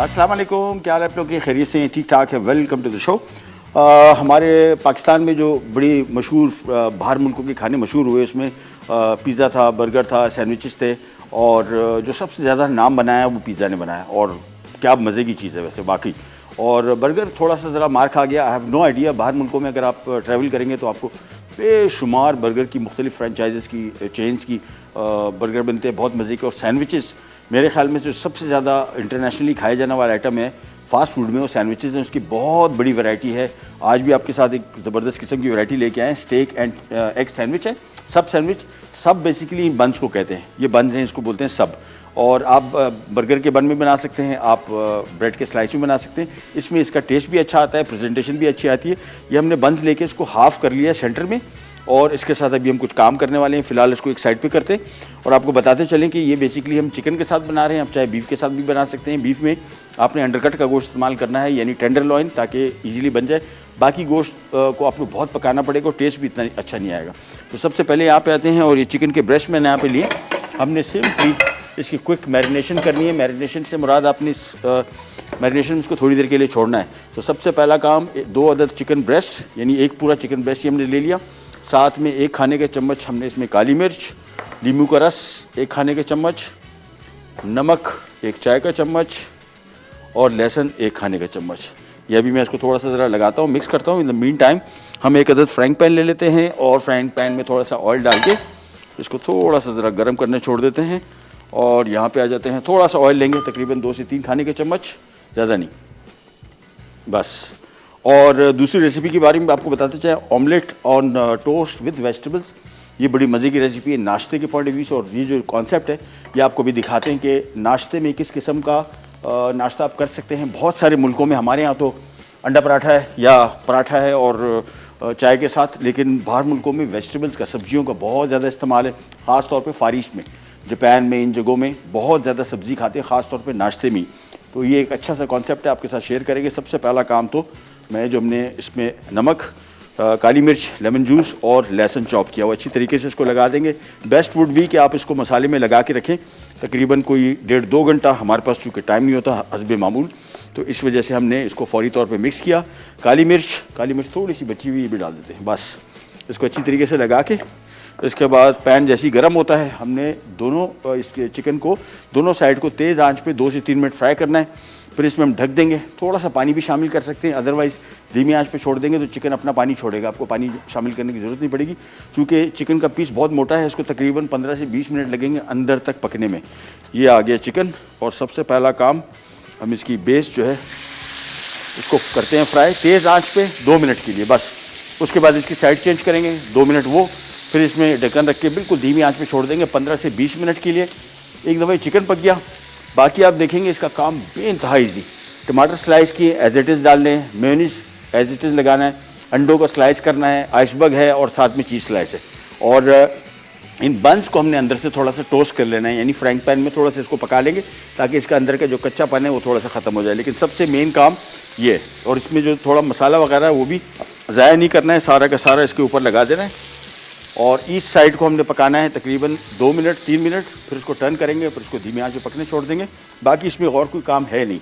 अस्सलाम वालेकुम, क्या हाल है आप लोग की? खैरियत से ठीक ठाक है। Welcome to the show. हमारे पाकिस्तान में जो बड़ी मशहूर बाहर मुल्कों के खाने मशहूर हुए, उसमें पिज़्ज़ा था, बर्गर था, सैंडविचेस थे, और जो सबसे ज़्यादा नाम बनाया वो पिज़्ज़ा ने बनाया। और क्या मज़े की चीज़ है वैसे वाकई। और बर्गर थोड़ा सा ज़रा मार खा गया। आई हैव नो आइडिया, बाहर मुल्कों में अगर आप ट्रैवल करेंगे तो आपको बेशुमार बर्गर की मुख्तलिफ फ्रेंचाइज़ की चेन्स की बर्गर बनते हैं, बहुत मज़े के। और सैंडविचेस मेरे ख्याल में जो सबसे ज़्यादा इंटरनेशनली खाए जाने वाला आइटम है फ़ास्ट फूड में, वो सैंडविचेस हैं। उसकी बहुत बड़ी वैरायटी है। आज भी आपके साथ एक ज़बरदस्त किस्म की वैरायटी लेके आए हैं। स्टेक एंड एग सैंडविच है, सब सैंडविच। सब बेसिकली बन्स को कहते हैं, ये बन्स हैं, इसको बोलते हैं सब। और आप बर्गर के बन में बना सकते हैं, आप ब्रेड के स्लाइस में बना सकते हैं। इसमें इसका टेस्ट भी अच्छा आता है, प्रेजेंटेशन भी अच्छी आती है। ये हमने बन्स लेके इसको हाफ़ कर लिया सेंटर में, और इसके साथ अभी हम कुछ काम करने वाले हैं। फ़िलहाल इसको एक साइड पे करते हैं और आपको बताते चलें कि ये बेसिकली हम चिकन के साथ बना रहे हैं। आप चाहे बीफ के साथ भी बना सकते हैं। बीफ में आपने अंडरकट का गोश्त इस्तेमाल करना है, यानी टेंडर लॉइन, ताकि इजीली बन जाए। बाकी गोश्त को आपको बहुत पकाना पड़ेगा और टेस्ट भी इतना अच्छा नहीं आएगा। तो सबसे पहले यहाँ पे आते हैं, और ये चिकन के ब्रेस्ट मैंने यहाँ पे लिए। हमने सिंपली इसकी क्विक मैरिनेशन करनी है। मैरिनेशन से मुराद आपने इस मैरिनेशन में इसको थोड़ी देर के लिए छोड़ना है। तो सबसे पहला काम, 2 अदद चिकन ब्रेस्ट, यानी एक पूरा चिकन ब्रेस्ट ही हमने ले लिया। साथ में 1 खाने के चम्मच हमने इसमें काली मिर्च, नींबू का रस 1 खाने के चम्मच, नमक 1 चाय का चम्मच, और लहसुन 1 खाने का चम्मच। ये अभी मैं इसको थोड़ा सा ज़रा लगाता हूँ, मिक्स करता हूँ। इन द मीन टाइम हम 1 अदद फ्राइंग पैन ले लेते हैं, और फ्राइंग पैन में थोड़ा सा ऑयल डाल के इसको थोड़ा सा ज़रा गर्म करने छोड़ देते हैं। और यहाँ पे आ जाते हैं, थोड़ा सा ऑयल लेंगे, तकरीबन 2 से 3 खाने के चम्मच, ज़्यादा नहीं, बस। और दूसरी रेसिपी के बारे में आपको बताते चाहे, omelette on toast with vegetables. ये बड़ी मज़े की रेसिपी है नाश्ते के पॉइंट ऑफ व्यू से। और ये जो कॉन्सेप्ट है, ये आपको भी दिखाते हैं कि नाश्ते में किस किस्म का नाश्ता आप कर सकते हैं। बहुत सारे मुल्कों में, हमारे यहाँ तो अंडा पराठा है या पराठा है और चाय के साथ, लेकिन बाहर मुल्कों में वेजिटेबल्स का, सब्जियों का बहुत ज़्यादा इस्तेमाल है। ख़ास तौर पे फार ईस्ट में, जापान में, इन जगहों में बहुत ज़्यादा सब्ज़ी खाते हैं, ख़ास तौर पे नाश्ते में। तो ये एक अच्छा सा कॉन्सेप्ट है, आपके साथ शेयर करेंगे। सबसे पहला काम तो मैं, जो हमने इसमें नमक, काली मिर्च, लेमन जूस और लहसुन चॉप किया, वो अच्छी तरीके से इसको लगा देंगे। बेस्ट वुड भी कि आप इसको मसाले में लगा के रखें तकरीबन कोई 1.5-2 घंटा। हमारे पास चूँकि टाइम नहीं होता हस्बे मामूल, तो इस वजह से हमने इसको फौरी तौर पे मिक्स किया। काली मिर्च थोड़ी सी बची हुई भी डाल देते हैं, बस। इसको अच्छी तरीके से लगा के, इसके बाद पैन जैसे ही गर्म होता है, हमने दोनों इसके चिकन को दोनों साइड को तेज़ आंच पे 2 से 3 मिनट फ्राई करना है। फिर इसमें हम ढक देंगे। थोड़ा सा पानी भी शामिल कर सकते हैं, अदरवाइज़ धीमी आंच पे छोड़ देंगे तो चिकन अपना पानी छोड़ेगा, आपको पानी शामिल करने की ज़रूरत नहीं पड़ेगी। चूँकि चिकन का पीस बहुत मोटा है, इसको तकरीबन 15 से 20 मिनट लगेंगे अंदर तक पकने में। ये आ गया चिकन, और सबसे पहला काम, हम इसकी बेस जो है इसको करते हैं फ्राई तेज़ आँच पर 2 मिनट के लिए, बस। उसके बाद इसकी साइड चेंज करेंगे 2 मिनट वो, फिर इसमें ढक्कन रख के बिल्कुल धीमी आंच पे छोड़ देंगे 15 से 20 मिनट के लिए। एक दफ़ा चिकन पक गया, बाकी आप देखेंगे इसका काम बेइंतहा ईजी। टमाटर स्लाइस किए एज इट इज़ डालने हैं, मेयोनीज एज इट इज़ लगाना है, अंडों को स्लाइस करना है, आइसबर्ग है, और साथ में चीज़ स्लाइस है। और इन बन्स को हमने अंदर से थोड़ा सा टोस्ट कर लेना है, यानी फ्राइंग पैन में थोड़ा सा इसको पका लेंगे ताकि इसका अंदर का जो कच्चापन है वो थोड़ा सा ख़त्म हो जाए। लेकिन सबसे मेन काम ये है। और इसमें जो थोड़ा मसाला वगैरह है वो भी ज़ाया नहीं करना है, सारा का सारा इसके ऊपर लगा देना है। और इस साइड को हमने पकाना है तकरीबन 2 मिनट 3 मिनट, फिर इसको टर्न करेंगे, फिर इसको धीमी आंच पे पकने छोड़ देंगे। बाकी इसमें और कोई काम है नहीं।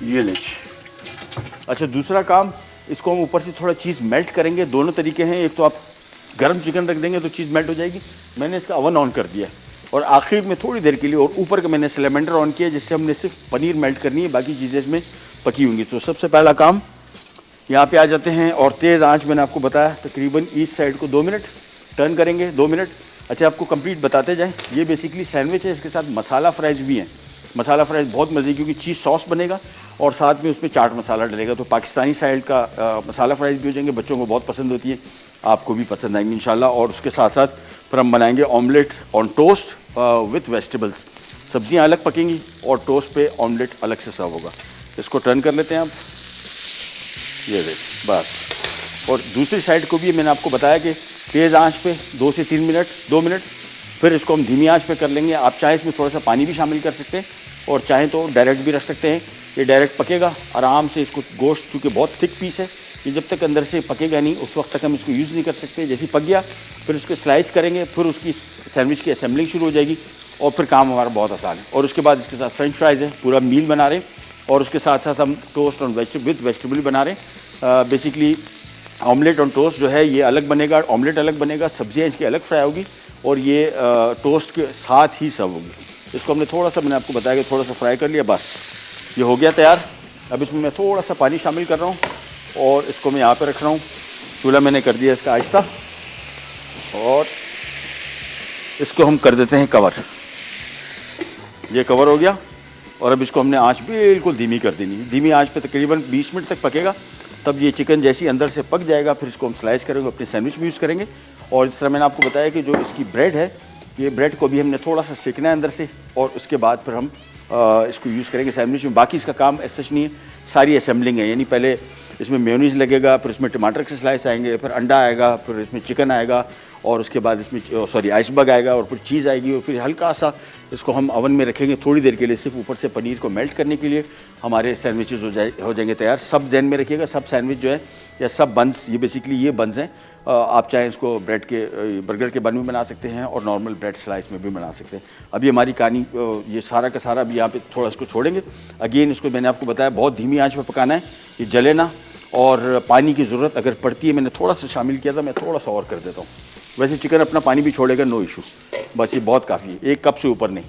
ये लीजिए। अच्छा, दूसरा काम, इसको हम ऊपर से थोड़ा चीज़ मेल्ट करेंगे। दोनों तरीके हैं, एक तो आप गर्म चिकन रख देंगे तो चीज़ मेल्ट हो जाएगी। मैंने इसका ओवन ऑन कर दिया है, और आखिर में थोड़ी देर के लिए, और ऊपर का मैंने सिलेंडर ऑन किया, जिससे हमने सिर्फ पनीर मेल्ट करनी है, बाकी चीज़ें इसमें पकी होंगी। तो सबसे पहला काम, यहाँ पे आ जाते हैं, और तेज़ आंच मैंने आपको बताया तकरीबन ईस्ट साइड को 2 मिनट टर्न करेंगे, 2 मिनट। अच्छा, आपको कंप्लीट बताते जाएं, ये बेसिकली सैंडविच है, इसके साथ मसाला फ्राइज भी हैं। मसाला फ्राइज बहुत मज़े, क्योंकि चीज़ सॉस बनेगा और साथ में उसमें चाट मसाला डलेगा, तो पाकिस्तानी साइड का मसाला फ्राइज भी हो जाएंगे। बच्चों को बहुत पसंद होती है, आपको भी पसंद आएंगी इंशाल्लाह। और उसके साथ साथ फिर हम बनाएंगे omelette on toast with vegetables. सब्जियाँ अलग पकेंगी और टोस्ट पे ऑमलेट अलग से सर्व होगा। इसको टर्न कर लेते हैं आप, ये देख, बस। और दूसरी साइड को भी मैंने आपको बताया कि तेज़ आंच पे 2 से 3 मिनट, 2 मिनट, फिर इसको हम धीमी आंच पे कर लेंगे। आप चाहे इसमें थोड़ा सा पानी भी शामिल कर सकते हैं, और चाहें तो डायरेक्ट भी रख सकते हैं। ये डायरेक्ट पकेगा आराम से। इसको गोश्त चूँकि बहुत थिक पीस है, ये जब तक अंदर से पकेगा नहीं उस वक्त तक हम इसको यूज़ नहीं कर सकते। जैसे पक गया, फिर उसको स्लाइस करेंगे, फिर उसकी सैंडविच की असेंबलिंग शुरू हो जाएगी, और फिर काम हमारा बहुत आसान है। और उसके बाद इसके साथ फ्रेंच फ्राइज़ है, पूरा मील बना रहे हैं। और उसके साथ साथ हम टोस्ट ऑन विद वेजिटेबल बना रहे हैं। बेसिकली ऑमलेट ऑन टोस्ट जो है ये अलग बनेगा, ऑमलेट अलग बनेगा, सब्जियाँ इसकी अलग फ्राई होगी और ये टोस्ट के साथ ही सर्व होगी। इसको हमने थोड़ा सा, मैंने आपको बताया कि थोड़ा सा फ्राई कर लिया, बस ये हो गया तैयार। अब इसमें मैं थोड़ा सा पानी शामिल कर रहा हूँ और इसको मैं यहाँ पे रख रहा हूँ। चूल्हा मैंने कर दिया इसका आहिस्ता और इसको हम कर देते हैं कवर। ये कवर हो गया और अब इसको हमने आंच बिल्कुल धीमी कर देनी है। धीमी आंच पे तकरीबन 20 मिनट तक पकेगा, तब ये चिकन जैसी अंदर से पक जाएगा। फिर इसको हम स्लाइस करेंगे, अपने सैंडविच में यूज़ करेंगे। और इस तरह मैंने आपको बताया कि जो इसकी ब्रेड है, ये ब्रेड को भी हमने थोड़ा सा सेकना है अंदर से और उसके बाद फिर हम इसको यूज़ करेंगे सैंडविच में। बाकी इसका काम ऐसा नहीं है, सारी असेंबलिंग है, यानी पहले इसमें मेयोनीज़ लगेगा, फिर इसमें टमाटर के स्लाइस आएंगे, फिर अंडा आएगा, फिर इसमें चिकन आएगा और उसके बाद इसमें आइसबर्ग आएगा और फिर चीज़ आएगी और फिर हल्का सा इसको हम अवन में रखेंगे थोड़ी देर के लिए, सिर्फ ऊपर से पनीर को मेल्ट करने के लिए। हमारे सैंडविचेस हो जाएंगे तैयार। सब जहन में रखिएगा, सब सैंडविच जो है या सब बन्स, ये बेसिकली ये बन्स हैं। आप चाहें इसको ब्रेड के बर्गर के बन में बना सकते हैं और नॉर्मल ब्रेड स्लाइस में भी बना सकते हैं। अभी हमारी कहानी ये सारा का सारा अभी यहाँ पे थोड़ा इसको छोड़ेंगे। अगेन इसको मैंने आपको बताया बहुत धीमी आंच पे पकाना है, ये जले ना। और पानी की ज़रूरत अगर पड़ती है, मैंने थोड़ा सा शामिल किया था, मैं थोड़ा सा और कर देता हूँ। वैसे चिकन अपना पानी भी छोड़ेगा, नो इशू, बस ये बहुत काफ़ी है, 1 कप से ऊपर नहीं।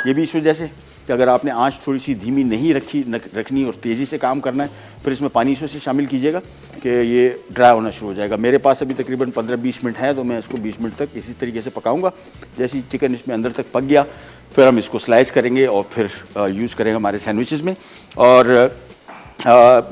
ये भी इस वजह से कि अगर आपने आंच थोड़ी सी धीमी नहीं रखनी और तेज़ी से काम करना है, फिर इसमें पानी इस वजह से शामिल कीजिएगा कि ये ड्राई होना शुरू हो जाएगा। मेरे पास अभी तकरीबन 15-20 मिनट है, तो मैं इसको 20 मिनट तक इसी तरीके से पकाऊंगा। जैसे ही चिकन इसमें अंदर तक पक गया, फिर हम इसको स्लाइस करेंगे और फिर यूज़ करेंगे हमारे सैंडविचेस में। और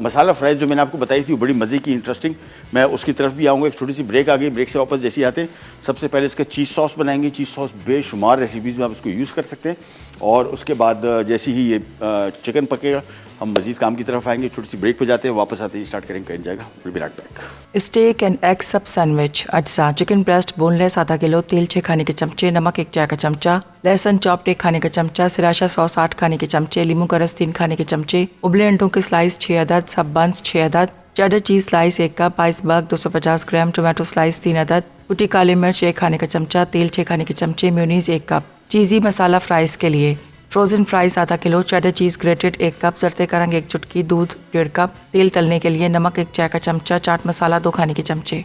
मसाला फ्राइज़ जो मैंने आपको बताई थी वो बड़ी मज़े की, इंटरेस्टिंग, मैं उसकी तरफ भी आऊँगा। एक छोटी सी ब्रेक आ गई, ब्रेक से वापस जैसे ही आते हैं सबसे पहले इसका चीज़ सॉस बनाएंगे। चीज़ सॉस बेशुमार रेसिपीज़ में आप इसको यूज़ कर सकते हैं। और उसके बाद जैसे ही ये चिकन पकेगा, हम मज़ीद काम की तरफ आएंगे। छोटी सी ब्रेक पे जाते हैं, वापस आते ही स्टार्ट करेंगे, कहीं जाएगा। Will be right back. Steak and egg sub sandwich. अज्जा चिकन ब्रेस्ट बोनलेस आधा किलो, तेल 6 खाने के चमचे, नमक 1 चाय का चमचा, लहसुन चॉप्ड 1 खाने का चमचा, सिराशा सॉस 8 खाने के चमचे, लीमू का रस 3 खाने के चमचे, उबले अंडों के स्लाइस 6 अदद, सब बंस 6 अदद, cheddar cheese slice 1 cup, iceberg 250 ग्राम, टोमेटो स्लाइस 3 अदद, कुटी काली मिर्च 1 खाने का चमचा, तेल 6 खाने के चमचे, mayonnaise 1 cup. Cheesy masala fries के लिए फ्रोजन फ्राइज आधा kilo, cheddar cheese grated 1 cup, जरते का रंग 1 चुटकी, दूध 1.5 कप, तेल तलने के लिए नमक 1 चाय का चमचा, चाट मसाला 2 खाने के चमचे।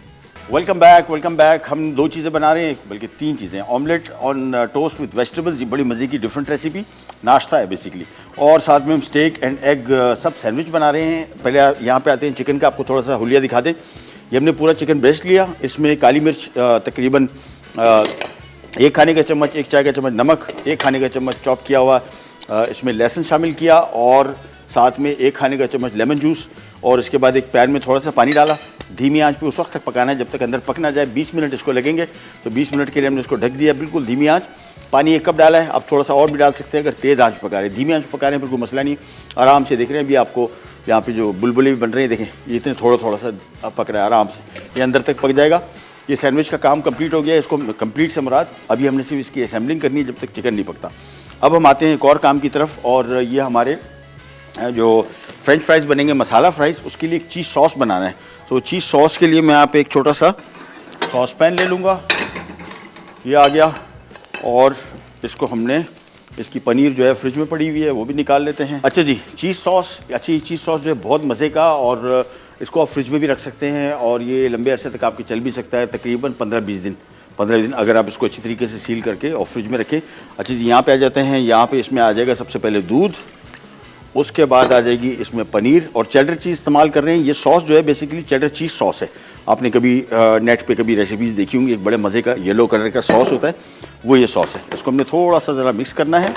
Welcome back. हम 2 चीज़ें बना रहे हैं, बल्कि 3 चीज़ें। Omelette on toast with vegetables, ये बड़ी मज़े की डिफरेंट रेसिपी, नाश्ता है बेसिकली। और साथ में हम stake and egg sub sandwich बना रहे हैं। पहले यहाँ पे आते हैं चिकन का, आपको थोड़ा सा हुलिया दिखा दें। ये हमने पूरा चिकन ब्रेस्ट लिया, इसमें काली मिर्च तकरीबन 1 खाने का चम्मच, 1 चाय का चम्मच नमक, 1 खाने का चम्मच चॉप किया हुआ इसमें लहसुन शामिल किया और साथ में 1 खाने का चम्मच लेमन जूस। और इसके बाद एक पैन में थोड़ा सा पानी डाला, धीमी आंच पे उस वक्त तक पकाना है जब तक अंदर पक ना जाए। 20 मिनट इसको लगेंगे, तो 20 मिनट के लिए हमने इसको ढक दिया, बिल्कुल धीमी आंच। पानी 1 कप डाला है, आप थोड़ा सा और भी डाल सकते हैं अगर तेज़ आंच पका रहे हैं। धीमी आंच पका रहे हैं फिर कोई मसला नहीं, आराम से देख रहे हैं। अभी आपको यहाँ पे जो बुलबुले भी बन रहे हैं, देखें ये इतने थोड़ा सा पक रहा है, आराम से ये अंदर तक पक जाएगा। ये सैंडविच का काम कंप्लीट हो गया। इसको कंप्लीट से मुराद अभी हमने सिर्फ इसकी असेंबलिंग करनी है जब तक चिकन नहीं पकता। अब हम आते हैं एक और काम की तरफ, और ये हमारे जो फ्रेंच फ्राइज़ बनेंगे, मसाला फ्राइज़, उसके लिए एक चीज़ सॉस बनाना है। तो चीज़ सॉस के लिए मैं यहाँ पे एक छोटा सा सॉस पैन ले लूँगा, ये आ गया। और इसको हमने, इसकी पनीर जो है फ्रिज में पड़ी हुई है वो भी निकाल लेते हैं। अच्छा जी, चीज़ सॉस, अच्छी चीज़ सॉस जो है बहुत मज़े का, और इसको आप फ्रिज में भी रख सकते हैं और ये लंबे अरसे तक आपके चल भी सकता है, तकरीबन 15-20 दिन अगर आप इसको अच्छी तरीके से सील करके और फ्रिज में रखें। अच्छा जी, यहाँ पे आ जाते हैं। यहाँ पे इसमें आ जाएगा सबसे पहले दूध, उसके बाद आ जाएगी इसमें पनीर और चेडर चीज़ इस्तेमाल कर रहे हैं। ये सॉस जो है बेसिकली चेडर चीज़ सॉस है। आपने कभी नेट पे कभी रेसिपीज़ देखी होंगी, एक बड़े मज़े का येलो कलर का सॉस होता है, वो ये सॉस है। इसको हमने थोड़ा सा ज़रा मिक्स करना है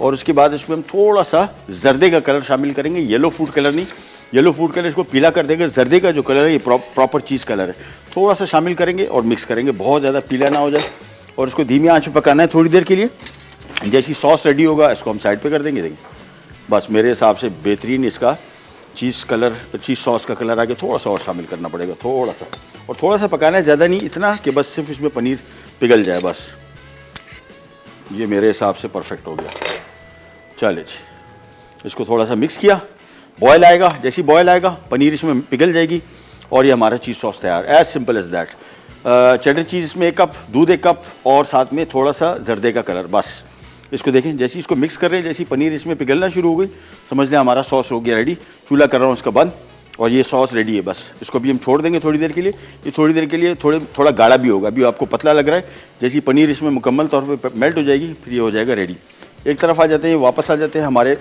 और उसके बाद इसमें हम थोड़ा सा जर्दे का कलर शामिल करेंगे। येलो फूड कलर नहीं, येलो फूड कलर इसको पीला कर देगा। जर्दे का जो कलर है ये प्रॉपर चीज़ कलर है। थोड़ा सा शामिल करेंगे और मिक्स करेंगे, बहुत ज़्यादा पीला ना हो जाए। और इसको धीमी आंच पे पकाना है थोड़ी देर के लिए। जैसी सॉस रेडी होगा इसको हम साइड पे कर देंगे। देखिए बस मेरे हिसाब से बेहतरीन इसका चीज़ सॉस का कलर आगे थोड़ा सा और शामिल करना पड़ेगा, थोड़ा सा, और थोड़ा सा पकाना है, ज़्यादा नहीं, इतना कि बस सिर्फ इसमें पनीर पिघल जाए। बस ये मेरे हिसाब से परफेक्ट हो गया। चलिए जी, इसको थोड़ा सा मिक्स किया, बॉयल आएगा, जैसे ही बॉयल आएगा पनीर इसमें पिघल जाएगी और ये हमारा चीज़ सॉस तैयार, as simple as that. Cheddar cheese इसमें 1 कप, दूध 1 कप और साथ में थोड़ा सा जर्दे का कलर, बस इसको देखें, जैसे इसको मिक्स कर रहे हैं, जैसे पनीर इसमें पिघलना शुरू हो गई, समझ लें हमारा सॉस हो गया रेडी। चूल्हा कर रहा हूँ उसका बंद, और ये सॉस रेडी है। बस इसको भी हम छोड़ देंगे थोड़ी देर के लिए। ये थोड़ी देर के लिए थोड़ा गाढ़ा भी होगा। अभी आपको पतला लग रहा है, जैसी पनीर इसमें मुकम्मल तौर पे मेल्ट हो जाएगी, फिर ये हो जाएगा रेडी। एक तरफ आ जाते हैं, वापस आ जाते हैं हमारे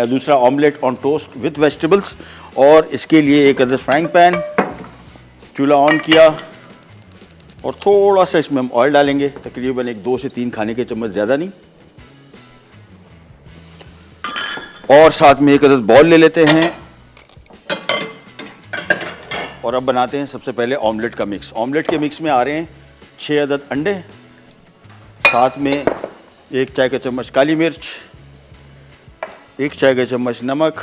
दूसरा omelette on toast with vegetables. और इसके लिए एक अदर फ्राइंग पैन, चूल्हा ऑन किया, और थोड़ा सा इसमें हम ऑयल डालेंगे, तकरीबन एक 2 से 3 खाने के चम्मच, ज़्यादा नहीं। और साथ में एक अदद बॉल ले लेते हैं, और अब बनाते हैं सबसे पहले ऑमलेट का मिक्स। ऑमलेट के मिक्स में आ रहे हैं 6 अदद अंडे, साथ में 1 चाय का चम्मच काली मिर्च, 1 चाय का चम्मच नमक,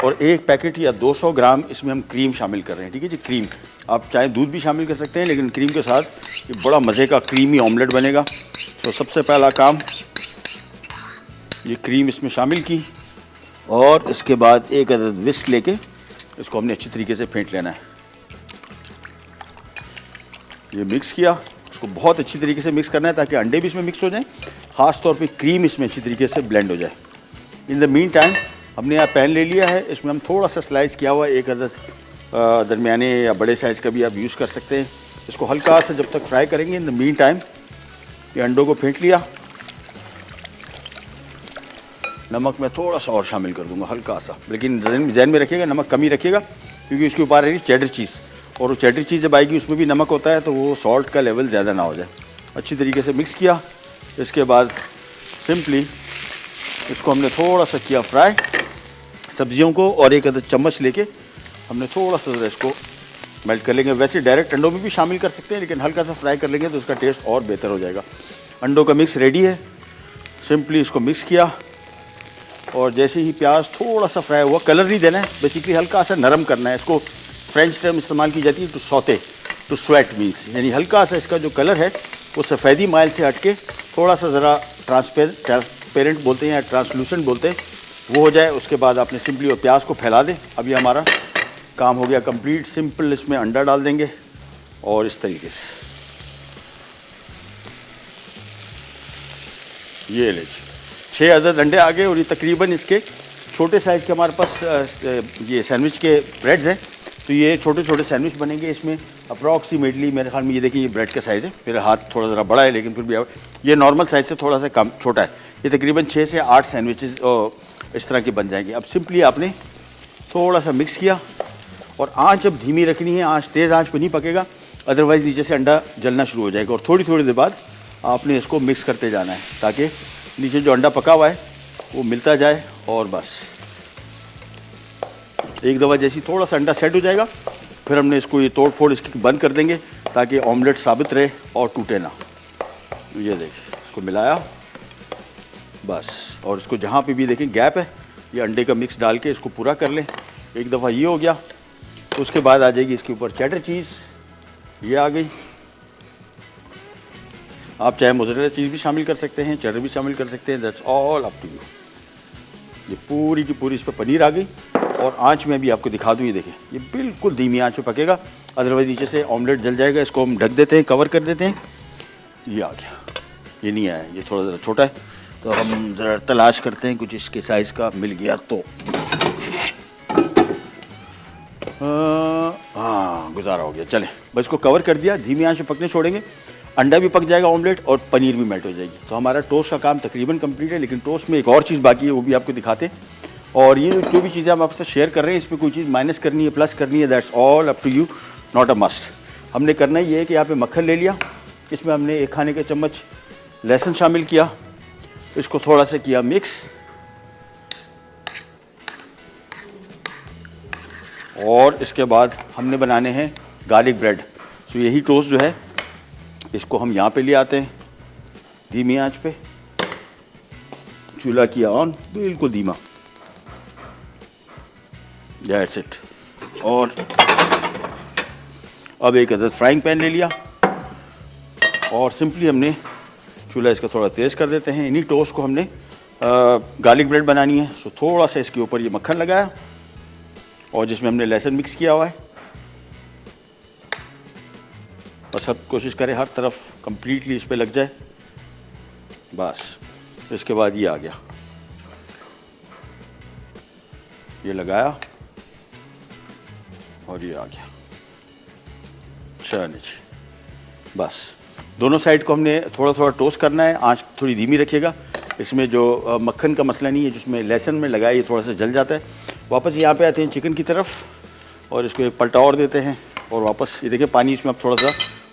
और 1 पैकेट या 200 ग्राम इसमें हम क्रीम शामिल कर रहे हैं। ठीक है जी, क्रीम। आप चाहे दूध भी शामिल कर सकते हैं, लेकिन क्रीम के साथ ये बड़ा मज़े का क्रीमी ऑमलेट बनेगा। तो सबसे पहला काम, ये क्रीम इसमें शामिल की, और इसके बाद एक अदद विस्क लेके इसको हमने अच्छी तरीके से फेंट लेना है। ये मिक्स किया, इसको बहुत अच्छी तरीके से मिक्स करना है ताकि अंडे भी इसमें मिक्स हो जाएं, ख़ास तौर पे क्रीम इसमें अच्छी तरीके से ब्लेंड हो जाए। इन द मीन टाइम हमने यहाँ पैन ले लिया है, इसमें हम थोड़ा सा स्लाइस किया हुआ एक अदद दरमियाने या बड़े साइज़ का भी आप यूज़ कर सकते हैं। इसको हल्का सा जब तक फ्राई करेंगे। इन द मीन टाइम ये अंडों को फेंट लिया, नमक मैं थोड़ा सा और शामिल कर दूंगा, हल्का सा, लेकिन ज़हन में रखिएगा नमक कम ही रखिएगा, क्योंकि उसके ऊपर आएगी चेडर चीज़, और वो चेडर चीज़ जब आएगी उसमें भी नमक होता है, तो वो सॉल्ट का लेवल ज़्यादा ना हो जाए। अच्छी तरीके से मिक्स किया। इसके बाद सिंपली इसको हमने थोड़ा सा किया फ्राई सब्जियों को, और एक अदद चम्मच लेके हमने थोड़ा सा इसको मेल्ट कर लेंगे। वैसे डायरेक्ट अंडों में भी शामिल कर सकते हैं, लेकिन हल्का सा फ्राई कर लेंगे तो उसका टेस्ट और बेहतर हो जाएगा। अंडों का मिक्स रेडी है। सिंपली इसको मिक्स किया, और जैसे ही प्याज थोड़ा सा फ्राई हुआ, कलर नहीं देना है, बेसिकली हल्का सा नरम करना है इसको। फ्रेंच टर्म इस्तेमाल की जाती है to saute, to sweat means, यानी हल्का सा इसका जो कलर है वो सफ़ेदी माइल से हट के थोड़ा सा ज़रा ट्रांसपेरेंट बोलते हैं या ट्रांसलूसेंट बोलते हैं, वो हो जाए। उसके बाद आपने सिंपली और प्याज को फैला दें। अभी हमारा काम हो गया कंप्लीट। सिंपल इसमें अंडा डाल देंगे, और इस तरीके से ये ले 6 अदद अंडे आ गए, और ये तकरीबन इसके छोटे साइज़ के हमारे पास ये सैंडविच के ब्रेड्स हैं, तो ये छोटे छोटे सैंडविच बनेंगे इसमें। अप्रॉक्सीमेटली मेरे ख्याल में ये देखिए, ये ब्रेड का साइज़ है, मेरा हाथ थोड़ा ज़रा बड़ा है, लेकिन फिर भी ये नॉर्मल साइज़ से थोड़ा सा कम छोटा है। ये तकरीबन 6 से 8 सैंडविचेस इस तरह के बन जाएंगे। अब सिंपली आपने थोड़ा सा मिक्स किया, और आँच अब धीमी रखनी है, आँच तेज़ आँच पर नहीं पकेगा, अदरवाइज़ नीचे से अंडा जलना शुरू हो जाएगा। और थोड़ी थोड़ी देर बाद आपने इसको मिक्स करते जाना है, ताकि नीचे जो अंडा पका हुआ है वो मिलता जाए। और बस एक दफ़ा जैसी थोड़ा सा अंडा सेट हो जाएगा, फिर हमने इसको ये तोड़ फोड़ इसकी बंद कर देंगे, ताकि ऑमलेट साबित रहे और टूटे ना। ये देखिए, इसको मिलाया बस, और इसको जहाँ पे भी देखें गैप है, ये अंडे का मिक्स डाल के इसको पूरा कर लें। एक दफ़ा ये हो गया, उसके बाद आ जाएगी इसके ऊपर चेडर चीज़, ये आ गई। आप चाहे मोज़रेला चीज़ भी शामिल कर सकते हैं, चेडर भी शामिल कर सकते हैं, that's all up to you. ये पूरी की पूरी इस पर पनीर आ गई, और आंच में भी आपको दिखा दूँ, ये देखें, ये बिल्कुल धीमी आंच पे पकेगा, अदरवाइज़ नीचे से ऑमलेट जल जाएगा। इसको हम ढक देते हैं, कवर कर देते हैं। ये आ गया, ये नहीं आया, ये थोड़ा ज़रा छोटा है, तो हम ज़रा तलाश करते हैं कुछ इसके साइज़ का मिल गया तो। हाँ, गुजारा हो गया। चलें, बस इसको कवर कर दिया, धीमी आंच पे पकने छोड़ेंगे, अंडा भी पक जाएगा ऑमलेट, और पनीर भी मेल्ट हो जाएगी। तो हमारा टोस्ट का काम तकरीबन कंप्लीट है, लेकिन टोस्ट में एक और चीज़ बाकी है, वो भी आपको दिखाते हैं। और ये जो भी चीज़ें हम आपसे शेयर कर रहे हैं, इसमें कोई चीज़ माइनस करनी है, प्लस करनी है, that's all up to you, not a must. हमने करना ये है कि यहाँ पे मक्खन ले लिया, इसमें हमने 1 खाने का चम्मच लहसुन शामिल किया, इसको थोड़ा सा किया मिक्स, और इसके बाद हमने बनाने हैं गार्लिक ब्रेड। सो यही टोस्ट जो है, इसको हम यहाँ पे ले आते हैं धीमी आंच पे, चूल्हा किया ऑन, बिल्कुल धीमा, दैट्स इट। और अब एक अदद फ्राइंग पैन ले लिया, और सिंपली हमने चूल्हा इसका थोड़ा तेज़ कर देते हैं। इन्हीं टोस्ट को हमने गार्लिक ब्रेड बनानी है, सो थोड़ा सा इसके ऊपर ये मक्खन लगाया, और जिसमें हमने लहसुन मिक्स किया हुआ है, बस अब कोशिश करें हर तरफ कंप्लीटली इस पे लग जाए। बस इसके बाद ये आ गया, ये लगाया और ये आ गया। चलिए बस दोनों साइड को हमने थोड़ा थोड़ा टोस्ट करना है, आंच थोड़ी धीमी रखिएगा। इसमें जो मक्खन का मसला नहीं है, जिसमें लहसुन में लगाया ये थोड़ा सा जल जाता है। वापस यहाँ पे आते हैं चिकन की तरफ और इसको एक पलटा और देते हैं और वापस ये देखिए पानी इसमें अब थोड़ा सा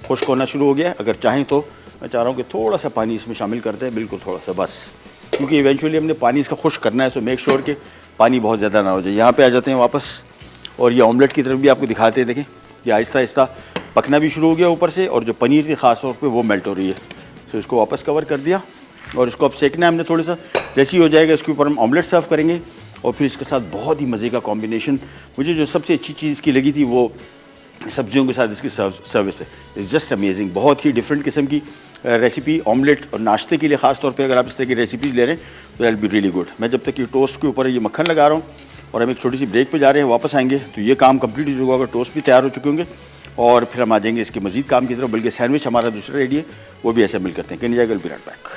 खुश्क होना शुरू हो गया है। अगर चाहें तो मैं चाह रहा हूँ कि थोड़ा सा पानी इसमें शामिल करते हैं, बिल्कुल थोड़ा सा बस, क्योंकि इवेंचुअली हमने पानी इसका खुश्क करना है, सो मेक श्योर कि पानी बहुत ज़्यादा ना हो जाए। यहाँ पे आ जाते हैं वापस और ये ऑमलेट की तरफ भी आपको दिखाते हैं। देखें ये आहिस्ता आहिस्ता पकना भी शुरू हो गया ऊपर से, और जो पनीर थी ख़ास तौर पे वो मेल्ट हो रही है। सो इसको वापस कवर कर दिया और इसको अब सेकना है हमने थोड़ा सा। जैसे ही हो जाएगा इसके ऊपर हम ऑमलेट सर्व करेंगे और फिर इसके साथ बहुत ही मज़े का कॉम्बिनेशन। मुझे जो सबसे अच्छी चीज़ की लगी थी वो सब्जियों के साथ इसकी सर्विस है, इज़ जस्ट अमेजिंग। बहुत ही डिफरेंट किस्म की रेसिपी ऑमलेट और नाश्ते के लिए ख़ास तौर पे अगर आप इस तरह की रेसिपीज़ ले रहे हैं तो that will be really good. मैं जब तक ये टोस्ट के ऊपर ये मक्खन लगा रहा हूँ और हम एक छोटी सी ब्रेक पे जा रहे हैं, वापस आएंगे तो ये काम कंप्लीट हो चुका होगा, टोस्ट भी तैयार हो चुके होंगे और फिर हम आ जाएंगे इसके मजीद काम की तरफ। बल्कि सैंडविच हमारा दूसरा रेडी है, वो भी असेंबल करते हैं। Can will be right back.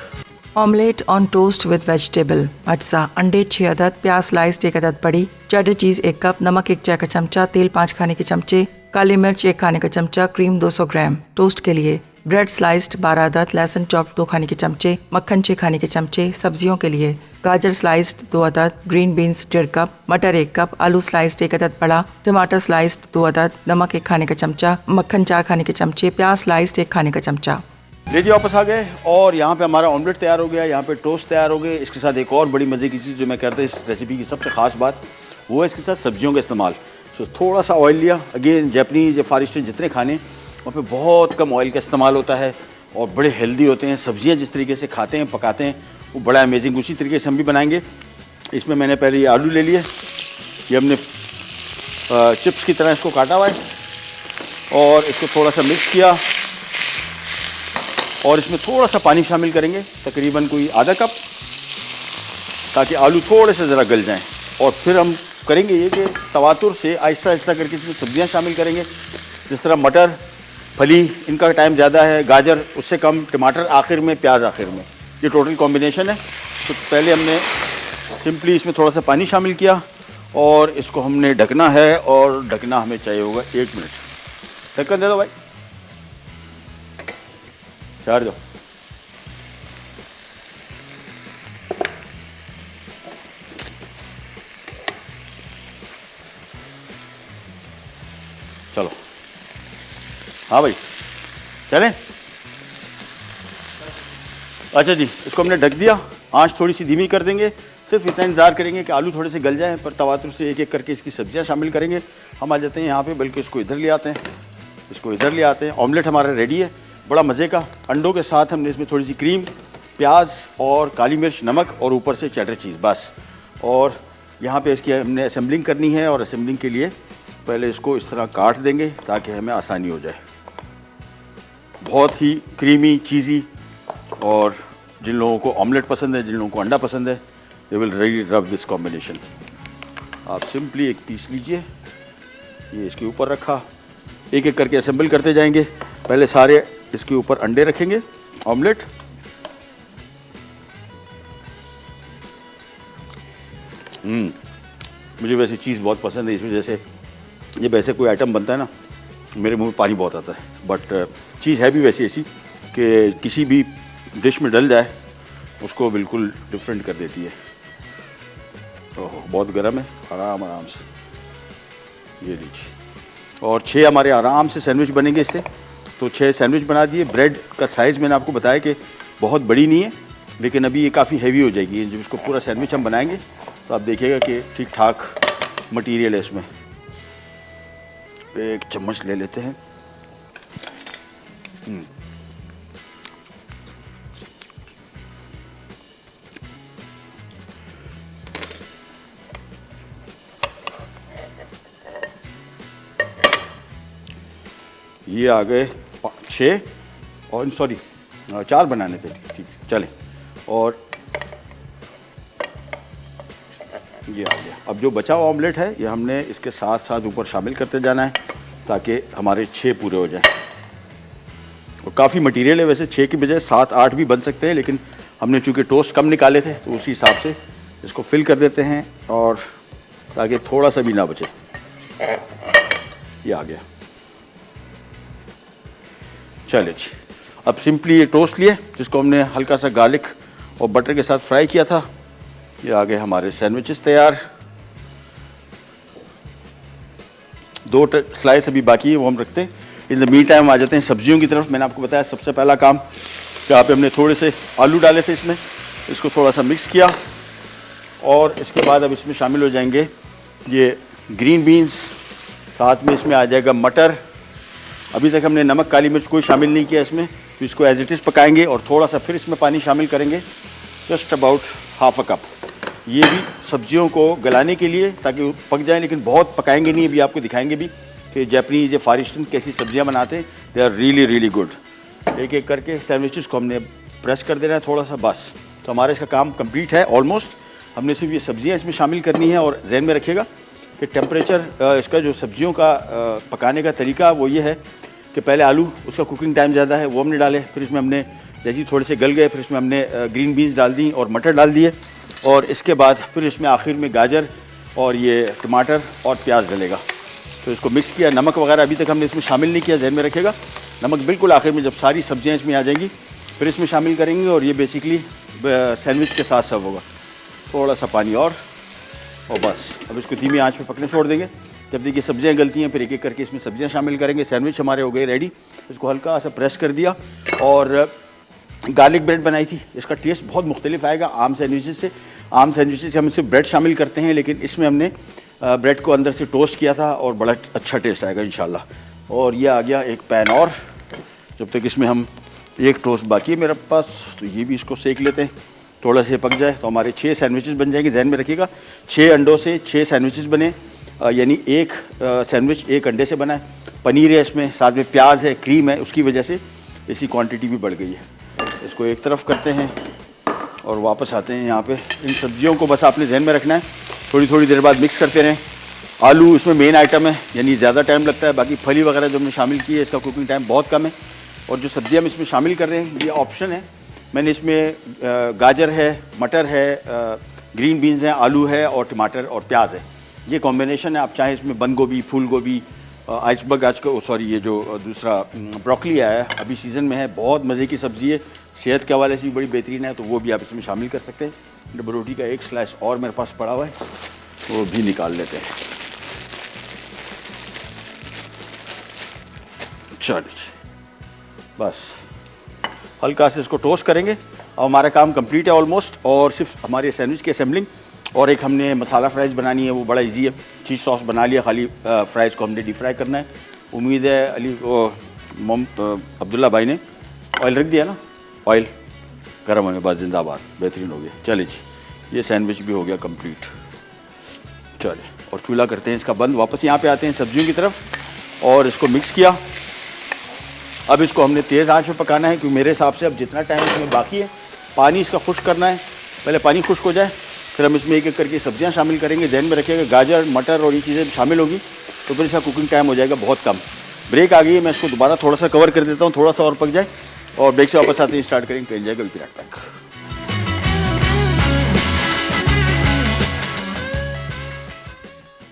Omelette on toast with vegetable. अटसा, अंडे 6 अदद, प्याज स्लाइस्ड 1 अदद बड़ी, चेडर चीज़ 1 कप, नमक 1 चाय का चमचा, तेल 5 खाने के चमचे, काली मिर्च 1 खाने का चमचा, क्रीम 200 ग्राम। टोस्ट के लिए ब्रेड स्लाइस्ड 12 अदद, लहसुन चॉप 2 खाने के चमचे, मक्खन 6 खाने के चमचे। सब्जियों के लिए गाजर स्लाइस्ड 2 अदद, ग्रीन बीन्स 1.5 कप, मटर 1 कप, आलू स्लाइस्ड 1 अदद बड़ा, टमाटर स्लाइस्ड 2 अदद, नमक 1 खाने का चमचा, मक्खन 4 खाने के चमचे, प्याज स्लाइस्ड 1 खाने का चमचा। ले जी वापस आ गए और यहाँ पे हमारा ऑमलेट तैयार हो गया, यहाँ पे टोस्ट तैयार हो गए। इसके साथ एक और बड़ी मज़े की चीज़ जो मैं करता हूँ इस रेसिपी की सबसे ख़ास बात वो है इसके साथ सब्जियों का इस्तेमाल। सो थोड़ा सा ऑयल लिया, अगेन जैपनीज़ या फार ईस्टर्न जितने खाने वहाँ पे बहुत कम ऑयल का इस्तेमाल होता है और बड़े हेल्दी होते हैं। सब्जियाँ जिस तरीके से खाते हैं पकाते हैं वो बड़ा अमेजिंग, उसी तरीके से हम भी बनाएंगे। इसमें मैंने पहले ये आलू ले लिए, ये हमने चिप्स की तरह इसको काटा हुआ है और इसको थोड़ा सा मिक्स किया और इसमें थोड़ा सा पानी शामिल करेंगे, तकरीबन कोई आधा कप, ताकि आलू थोड़े से ज़रा गल जाएं। और फिर हम करेंगे ये कि तवातुर से आहिस्ता आहिस्ता करके इसमें सब्जियां शामिल करेंगे, जिस तरह मटर, फली, इनका टाइम ज़्यादा है, गाजर उससे कम, टमाटर आखिर में, प्याज आखिर में, ये टोटल कॉम्बिनेशन है। तो पहले हमने सिंपली इसमें थोड़ा सा पानी शामिल किया और इसको हमने ढकना है और ढकना हमें चाहिए होगा 1 मिनट। ढक्कन दे दो भाई, चार दो। चलो हाँ भाई चलें। अच्छा जी, इसको हमने ढक दिया, आंच थोड़ी सी धीमी कर देंगे, सिर्फ इतना इंतज़ार करेंगे कि आलू थोड़े से गल जाएं, पर तवातुर से एक एक करके इसकी सब्जियां शामिल करेंगे। हम आ जाते हैं यहाँ पे, बल्कि इसको इधर ले आते हैं, इसको इधर ले आते हैं। ऑमलेट हमारा रेडी है, बड़ा मज़े का। अंडों के साथ हमने इसमें थोड़ी सी क्रीम, प्याज और काली मिर्च, नमक और ऊपर से चेडर चीज़, बस। और यहाँ पे इसकी हमने असेंबलिंग करनी है और असेंबलिंग के लिए पहले इसको इस तरह काट देंगे ताकि हमें आसानी हो जाए। बहुत ही क्रीमी, चीज़ी, और जिन लोगों को ऑमलेट पसंद है, जिन लोगों को अंडा पसंद है, they will really love this combination. आप सिंपली एक पीस लीजिए, ये इसके ऊपर रखा, एक एक करके असेंबल करते जाएंगे। पहले सारे इसके ऊपर अंडे रखेंगे, ऑमलेट, मुझे वैसे चीज़ बहुत पसंद है, इस वजह से जब ऐसे कोई आइटम बनता है ना मेरे मुंह में पानी बहुत आता है। बट चीज़ है भी वैसी ऐसी कि किसी भी डिश में डल जाए उसको बिल्कुल डिफरेंट कर देती है। ओहो बहुत गर्म है, आराम आराम से ये लीजिए। और 6 हमारे आराम से सैंडविच बनेंगे इससे, तो 6 सैंडविच बना दिए। ब्रेड का साइज़ मैंने आपको बताया कि बहुत बड़ी नहीं है, लेकिन अभी ये काफ़ी हैवी हो जाएगी। जब इसको पूरा सैंडविच हम बनाएंगे तो आप देखिएगा कि ठीक ठाक मटेरियल है इसमें। एक चम्मच ले लेते हैं। ये आ गए 6 और सॉरी 4 बनाने थे, ठीक चले। और ये आ गया। अब जो बचा हुआ ऑमलेट है ये हमने इसके साथ साथ ऊपर शामिल करते जाना है ताकि हमारे 6 पूरे हो जाएं। और काफ़ी मटेरियल है वैसे, 6 की बजाय 7-8 भी बन सकते हैं, लेकिन हमने चूँकि टोस्ट कम निकाले थे तो उसी हिसाब से इसको फिल कर देते हैं, और ताकि थोड़ा सा भी ना बचे। ये आ गया। चलिए जी, अब सिंपली ये टोस्ट लिए जिसको हमने हल्का सा गार्लिक और बटर के साथ फ्राई किया था, ये आ गए हमारे सैंडविचेस तैयार। 2 स्लाइस अभी बाकी है, वो हम रखते हैं। इन द मीन टाइम आ जाते हैं सब्जियों की तरफ। मैंने आपको बताया सबसे पहला काम कि यहाँ पे हमने थोड़े से आलू डाले थे इसमें, इसको थोड़ा सा मिक्स किया, और इसके बाद अब इसमें शामिल हो जाएंगे ये ग्रीन बीन्स, साथ में इसमें आ जाएगा मटर। अभी तक हमने नमक काली मिर्च कोई शामिल नहीं किया इसमें, तो इसको एज इट इज़ पकाएंगे और थोड़ा सा फिर इसमें पानी शामिल करेंगे, just about half a cup. ये भी सब्जियों को गलाने के लिए ताकि वो पक जाए, लेकिन बहुत पकाएंगे नहीं। अभी आपको दिखाएंगे भी कि जापानीज़ या फार ईस्टर्न कैसी सब्जियां बनाते हैं। They are really really good. एक एक करके सैंडविचेस को हमने प्रेस कर देना है थोड़ा सा, बस। तो हमारा इसका काम कंप्लीट है ऑलमोस्ट। हमने सिर्फ ये सब्जियां इसमें शामिल करनी है, और जहन में रखिएगा कि टेम्परेचर इसका जो सब्जियों का पकाने का तरीका वो ये है कि पहले आलू, उसका कुकिंग टाइम ज़्यादा है, वो हमने डाले। फिर इसमें हमने जैसे ही थोड़े से गल गए, फिर इसमें हमने ग्रीन बीन्स डाल दी और मटर डाल दिए, और इसके बाद फिर इसमें आखिर में गाजर और ये टमाटर और प्याज डलेगा। तो इसको मिक्स किया। नमक वगैरह अभी तक हमने इसमें शामिल नहीं किया, जहन में रखेगा। नमक बिल्कुल आखिर में, जब सारी सब्जियां इसमें आ जाएंगी फिर इसमें शामिल करेंगे, और ये बेसिकली सैंडविच के साथ सर्व होगा। थोड़ा सा पानी और बस। अब इसको धीमी आंच पे पकने छोड़ देंगे। जब देखिए सब्जियां गलती हैं, फिर एक एक करके इसमें सब्जियां शामिल करेंगे। सैंडविच हमारे हो गए रेडी। इसको हल्का सा प्रेस कर दिया, और गार्लिक ब्रेड बनाई थी। इसका टेस्ट बहुत मुख्तलिफ आएगा आम सैंडविचेस से। आम सैंडविचेस से हम सिर्फ ब्रेड शामिल करते हैं, लेकिन इसमें हमने ब्रेड को अंदर से टोस्ट किया था, और बड़ा अच्छा टेस्ट आएगा इंशाल्लाह। और ये आ गया एक पैन, और जब तक इसमें हम एक टोस्ट बाकी है मेरे पास, तो ये भी इसको सेक लेते हैं। थोड़ा सा पक जाए तो हमारे 6 सैंडविचेस बन जाएंगे। जहन में रखिएगा 6 अंडों से 6 सैंडविचेस बने, यानी एक सैंडविच 1 अंडे से बना है। पनीर है इसमें, साथ में प्याज है, क्रीम है, उसकी वजह से इसकी क्वांटिटी भी बढ़ गई है। इसको एक तरफ करते हैं और वापस आते हैं यहाँ पे। इन सब्जियों को बस आपने जहन में रखना है, थोड़ी थोड़ी देर बाद मिक्स करते रहें। आलू इसमें मेन आइटम है, यानी ज़्यादा टाइम लगता है। बाकी फली वगैरह जो हमने शामिल की है, इसका कुकिंग टाइम बहुत कम है। और जो सब्जियाँ हम इसमें शामिल कर रहे हैं, ये ऑप्शन है। मैंने इसमें गाजर है, मटर है, ग्रीन बीन्स हैं, आलू है, और टमाटर और प्याज है। ये कॉम्बिनेशन है। आप चाहें इसमें बंद गोभी, फूल गोभी, आइसबर्ग आज का सॉरी ये जो दूसरा ब्रोकली आया है, अभी सीज़न में है, बहुत मज़े की सब्ज़ी है, सेहत के हवाले से भी बड़ी बेहतरीन है, तो वो भी आप इसमें शामिल कर सकते हैं। डबल रोटी का एक स्लाइस और मेरे पास पड़ा हुआ है, वो भी निकाल लेते हैं। चलिए बस हल्का से इसको टोस्ट करेंगे। अब हमारा काम कंप्लीट है ऑलमोस्ट, और सिर्फ हमारे सैंडविच की असेंबलिंग और एक हमने मसाला फ्राइज़ बनानी है, वो बड़ा इजी है। चीज़ सॉस बना लिया, खाली फ्राइज़ को हमने डीप फ्राई करना है। उम्मीद है अब्दुल्ला भाई ने ऑयल रख दिया ना, ऑयल गर्म होने बाद जिंदाबाद, बेहतरीन हो गया। चलिए जी, ये सैंडविच भी हो गया कंप्लीट। चलिए, और चूल्हा करते हैं इसका बंद। वापस यहाँ पे आते हैं सब्जियों की तरफ, और इसको मिक्स किया। अब इसको हमने तेज़ आंच में पकाना है, क्योंकि मेरे हिसाब से अब जितना टाइम इसमें बाकी है, पानी इसका खुश्क करना है। पहले पानी खुश्क हो जाए, फिर हम इसमें एक एक करके सब्जियां शामिल करेंगे। जहन में रखिएगा गाजर, मटर और ये चीज़ें शामिल होगी, तो फिर इसका कुकिंग टाइम हो जाएगा बहुत कम। ब्रेक आ गई है, मैं इसको दोबारा थोड़ा सा कवर कर देता हूँ, थोड़ा सा और पक जाए, और ब्रेक से वापस आते हैं स्टार्ट करेंगे। कहीं जाएगा Vipin pack.